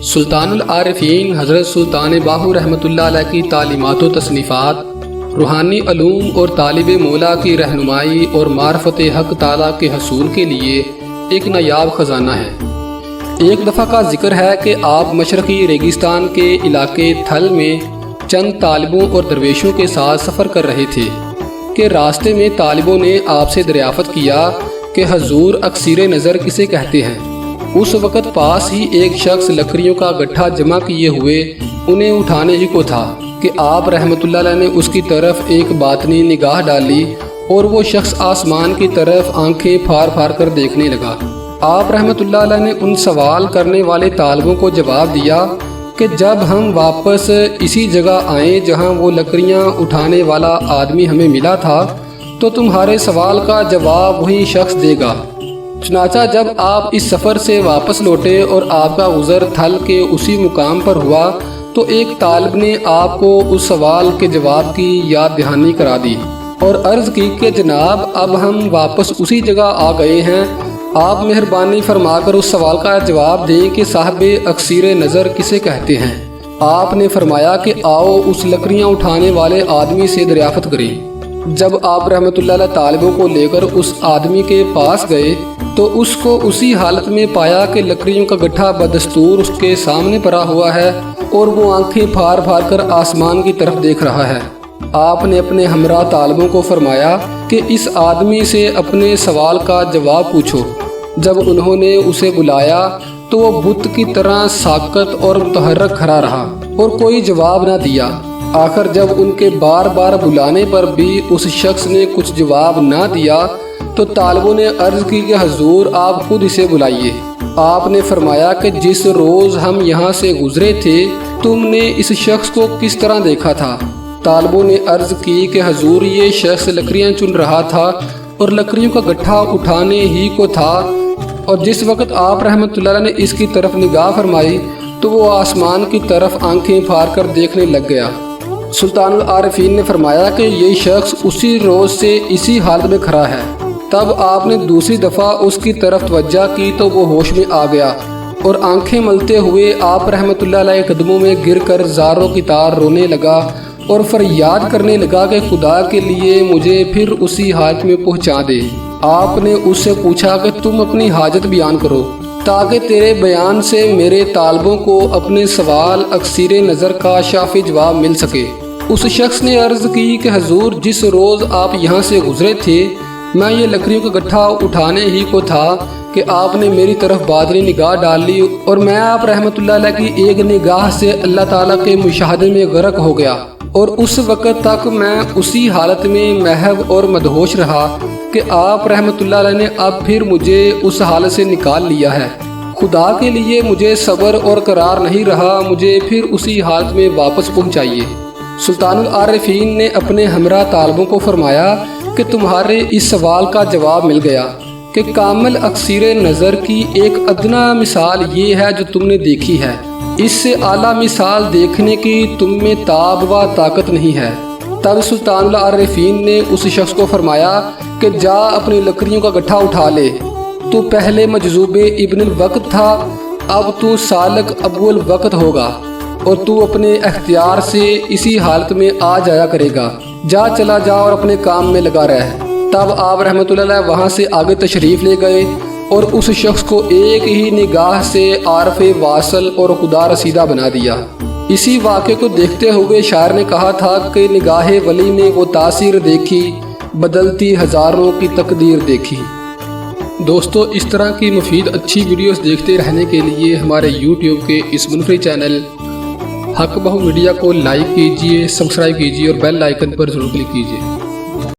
سلطان العارفین حضرت سلطان باہو رحمۃ اللہ علیہ کی تعلیمات و تصنیفات روحانی علوم اور طالب مولا کی رہنمائی اور معرفت حق تعالیٰ کے حصول کے لیے ایک نایاب خزانہ ہے۔ ایک دفعہ کا ذکر ہے کہ آپ مشرقی ریگستان کے علاقے تھل میں چند طالبوں اور درویشوں کے ساتھ سفر کر رہے تھے کہ راستے میں طالبوں نے آپ سے دریافت کیا کہ حضور اکثیر نظر کسے کہتے ہیں۔ اس وقت پاس ہی ایک شخص لکڑیوں کا گٹھا جمع کیے ہوئے انہیں اٹھانے ہی کو تھا کہ آپ رحمۃ اللہ علیہ نے اس کی طرف ایک باطنی نگاہ ڈالی اور وہ شخص آسمان کی طرف آنکھیں پھاڑ پھاڑ کر دیکھنے لگا۔ آپ رحمۃ اللہ علیہ نے ان سوال کرنے والے طالبوں کو جواب دیا کہ جب ہم واپس اسی جگہ آئیں جہاں وہ لکڑیاں اٹھانے والا آدمی ہمیں ملا تھا تو تمہارے سوال کا جواب وہی شخص دے گا۔ چنانچہ جب آپ اس سفر سے واپس لوٹے اور آپ کا گزر تھل کے اسی مقام پر ہوا تو ایک طالب نے آپ کو اس سوال کے جواب کی یاد دہانی کرا دی اور عرض کی کہ جناب اب ہم واپس اسی جگہ آ گئے ہیں، آپ مہربانی فرما کر اس سوال کا جواب دیں کہ صاحب اکثیر نظر کسے کہتے ہیں۔ آپ نے فرمایا کہ آؤ اس لکڑیاں اٹھانے والے آدمی سے دریافت کریں۔ جب آپ رحمۃ اللہ علیہ طالبوں کو لے کر اس آدمی کے پاس گئے تو اس کو اسی حالت میں پایا کہ لکڑیوں کا گٹھا بدستور اس کے سامنے پڑا ہوا ہے اور وہ آنکھیں پھاڑ پھاڑ کر آسمان کی طرف دیکھ رہا ہے۔ آپ نے اپنے ہمراہ طالبوں کو فرمایا کہ اس آدمی سے اپنے سوال کا جواب پوچھو۔ جب انہوں نے اسے بلایا تو وہ بت کی طرح ساکت اور متحرک کھڑا رہا اور کوئی جواب نہ دیا۔ آخر جب ان کے بار بار بلانے پر بھی اس شخص نے کچھ جواب نہ دیا تو طالبوں نے عرض کی کہ حضور آپ خود اسے بلائیے۔ آپ نے فرمایا کہ جس روز ہم یہاں سے گزرے تھے تم نے اس شخص کو کس طرح دیکھا تھا؟ طالبوں نے عرض کی کہ حضور یہ شخص لکڑیاں چن رہا تھا اور لکڑیوں کا گٹھا اٹھانے ہی کو تھا، اور جس وقت آپ رحمۃ اللہ علیہ نے اس کی طرف نگاہ فرمائی تو وہ آسمان کی طرف آنکھیں پھاڑ کر دیکھنے لگ گیا۔ سلطان العارفین نے فرمایا کہ یہ شخص اسی روز سے اسی حالت میں کھڑا ہے۔ تب آپ نے دوسری دفعہ اس کی طرف توجہ کی تو وہ ہوش میں آ گیا اور آنکھیں ملتے ہوئے آپ رحمۃ اللہ علیہ قدموں میں گر کر زاروں کی طرح رونے لگا اور فریاد کرنے لگا کہ خدا کے لیے مجھے پھر اسی حالت میں پہنچا دے۔ آپ نے اس سے پوچھا کہ تم اپنی حاجت بیان کرو تاکہ تیرے بیان سے میرے طالبوں کو اپنے سوال اکثیر نظر کا شافی جواب مل سکے۔ اس شخص نے عرض کی کہ حضور جس روز آپ یہاں سے گزرے تھے میں یہ لکڑیوں کا گٹھا اٹھانے ہی کو تھا کہ آپ نے میری طرف باطنی نگاہ ڈال لی اور میں آپ رحمۃ اللہ علیہ کی ایک نگاہ سے اللہ تعالیٰ کے مشاہدے میں غرق ہو گیا، اور اس وقت تک میں اسی حالت میں محو اور مدہوش رہا کہ آپ رحمۃ اللہ علیہ نے اب پھر مجھے اس حالت سے نکال لیا ہے۔ خدا کے لیے مجھے صبر اور قرار نہیں رہا، مجھے پھر اسی حالت میں واپس پہنچائیے۔ سلطان العارفین نے اپنے ہمراہ طالبوں کو فرمایا کہ تمہارے اس سوال کا جواب مل گیا کہ کامل اکثیر نظر کی ایک ادنا مثال یہ ہے جو تم نے دیکھی ہے، اس سے اعلیٰ مثال دیکھنے کی تم میں تاب و طاقت نہیں ہے۔ تب سلطان العارفین نے اس شخص کو فرمایا کہ جا اپنی لکڑیوں کا گٹھا اٹھا لے، تو پہلے مجذوب ابن الوقت تھا، اب تو سالک ابو الوقت ہوگا اور تو اپنے اختیار سے اسی حالت میں آ جایا کرے گا، جا چلا جا اور اپنے کام میں لگا رہ۔ تب آپ رحمۃ اللہ علیہ وہاں سے آگے تشریف لے گئے اور اس شخص کو ایک ہی نگاہ سے عارف واصل اور خدا رسیدہ بنا دیا۔ اسی واقعے کو دیکھتے ہوئے شاعر نے کہا تھا کہ نگاہ ولی نے وہ تاثیر دیکھی، بدلتی ہزاروں کی تقدیر دیکھی۔ دوستو اس طرح کی مفید اچھی ویڈیوز دیکھتے رہنے کے لیے ہمارے YouTube کے اس منفرد چینل حق بہو میڈیا کو لائک کیجئے، سبسکرائب کیجئے اور بیل آئیکن پر ضرور کلک کیجئے۔